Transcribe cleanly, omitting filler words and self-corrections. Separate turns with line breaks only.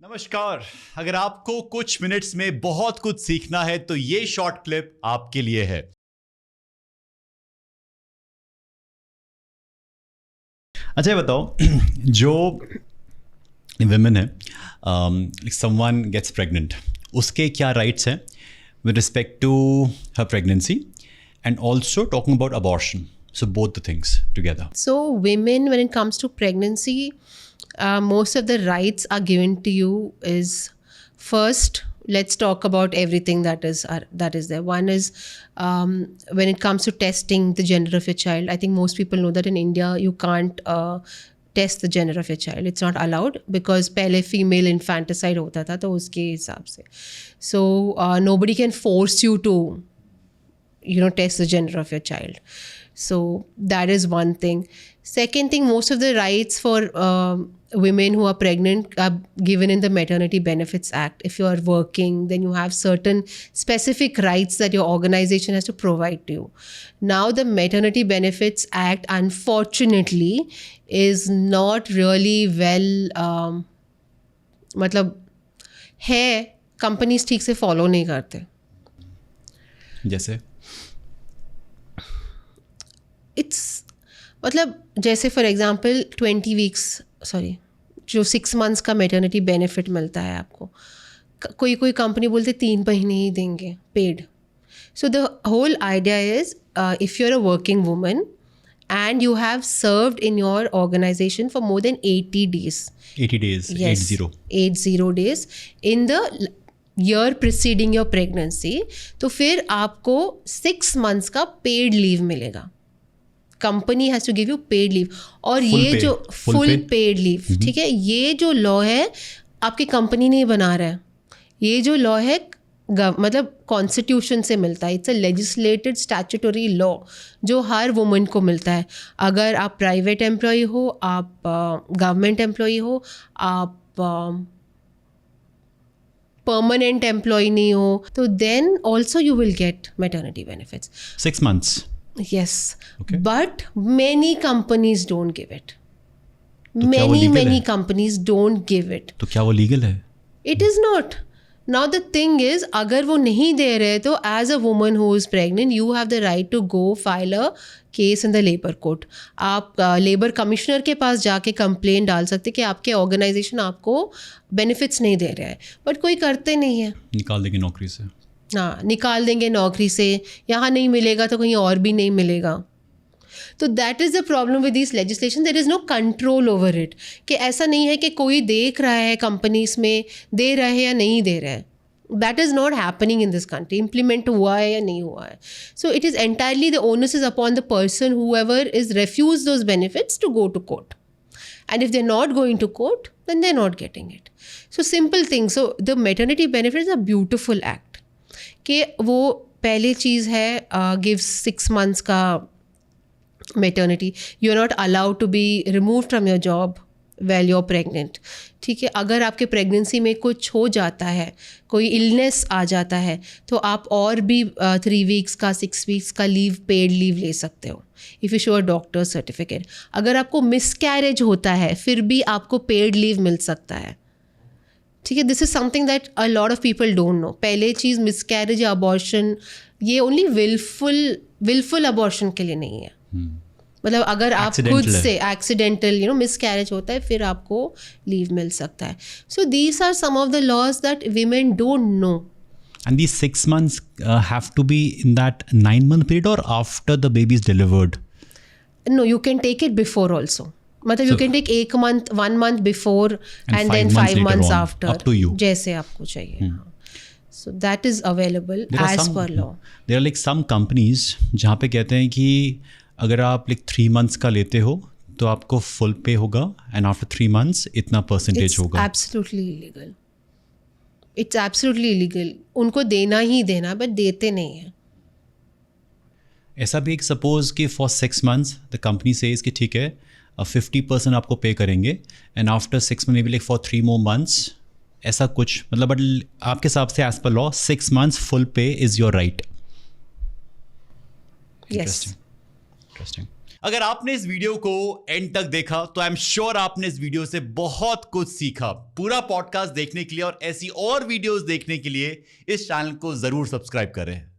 नमस्कार। अगर आपको कुछ मिनट्स में बहुत कुछ सीखना है तो ये शॉर्ट क्लिप आपके लिए है। अच्छा, ये बताओ जो विमेन है, समवन गेट्स प्रेग्नेंट, उसके क्या राइट्स हैं with respect to her pregnancy and also talking about abortion, so both the things together.
So women, when it comes to pregnancy, most of the rights are given to you is, first, let's talk about everything that is there. One is when it comes to testing the gender of your child. I think most people know that in India you can't test the gender of your child. It's not allowed because पहले female infanticide होता था तो उसके हिसाब से. So nobody can force you to test the gender of your child. So that is one thing. Second thing, most of the rights for women who are pregnant are given in the Maternity Benefits Act. If you are working, then you have certain specific rights that your organization has to provide to you. Now the Maternity Benefits Act, unfortunately, is not really well, मतलब है, companies ठीक से follow नहीं करते.
जैसे
मतलब जैसे for example 20 weeks जो 6 मंथ्स का मैटरनिटी बेनिफिट मिलता है आपको, कोई कंपनी बोलते 3 महीने ही देंगे paid. So the whole idea is if you are a working woman and you have served in your organization for more than 80 days.
80 days,
yes, 80 days in the year preceding your pregnancy, तो फिर आपको 6 months का paid leave मिलेगा. Company has to give you paid leave. और ये जो full paid leave, ठीक है, ये जो लॉ है आपकी कंपनी नहीं बना रहा है. ये जो लॉ है मतलब कॉन्स्टिट्यूशन से मिलता है. It's a legislated statutory law जो हर वुमन को मिलता है. अगर आप प्राइवेट एम्प्लॉय हो, आप गवर्नमेंट एम्प्लॉय हो, आप परमानेंट एम्प्लॉय नहीं हो, तो then also you will get maternity benefits.
6 months.
Yes,
okay.
But many companies don't give it. Many companies don't give it.
तो क्या वो लीगल है?
It is not. Now the thing is, अगर वो नहीं दे रहे तो as a woman who is pregnant, you have the right to go file a case in the labor court. आप लेबर कमिश्नर के पास जाके कंप्लेंट डाल सकते कि आपके ऑर्गेनाइजेशन आपको बेनिफिट्स नहीं दे रहा है, बट कोई करते नहीं है.
निकाल देंगे नौकरी से.
हाँ, निकाल देंगे नौकरी से. यहाँ नहीं मिलेगा तो कहीं और भी नहीं मिलेगा. तो that is the problem with this legislation. There is no control over it. कि ऐसा नहीं है कि कोई देख रहा है कंपनीज में दे रहा है या नहीं दे रहा है. That is not happening in this country. Implement हुआ है या नहीं हुआ है. So it is entirely the onus is upon the person whoever is refuse those benefits to go to court. And if they're not going to court, then they're not getting it. So simple things. So the maternity benefits are a beautiful act. कि वो पहली चीज़ है, gives 6 months का maternity. You are not allowed to be remove from your job well you are pregnant. ठीक है, अगर आपके प्रेगनेंसी में कुछ हो जाता है, कोई इलनेस आ जाता है, तो आप और भी 3 weeks का 6 weeks का लीव, पेड लीव ले सकते हो if you show a doctor certificate. अगर आपको मिसकैरेज होता है फिर भी आपको पेड लीव मिल सकता है. ठीक है, this is something that a lot of people don't know. पहले चीज़ मिसकैरेज या अबॉर्शन, ये ओनली विलफुल अबॉर्शन के लिए नहीं है. मतलब अगर आप खुद से एक्सीडेंटल मिसकैरेज होता है फिर आपको लीव मिल सकता है. So these are some of the laws that women don't know.
And these 6 months have to be in that 9-month period or after the baby is delivered?
No, you can take it before also. मतलब you can take 1 month before and then 5 months after.
Up to you.
जैसे आपको चाहिए. So that is available as per law.
There are like some companies जहाँ पे कहते हैं कि अगर आप like 3 months का लेते हो तो आपको full pay होगा and after 3 months इतना percentage होगा.
It's absolutely illegal. It's absolutely illegal. उनको देना ही देना, बट देते नहीं है.
ऐसा भी एक सपोज कि for 6 months the company says कि ठीक है 50% आपको पे करेंगे एंड आफ्टर 6 में be like for 3 more months, ऐसा कुछ मतलब. बट आपके हिसाब से एज पर law 6 months full pay is your right.
Yes.
Interesting. अगर आपने इस वीडियो को एंड तक देखा तो आई एम श्योर आपने इस वीडियो से बहुत कुछ सीखा। पूरा पॉडकास्ट देखने के लिए और ऐसी और वीडियोस देखने के लिए इस चैनल को जरूर सब्सक्राइब करें।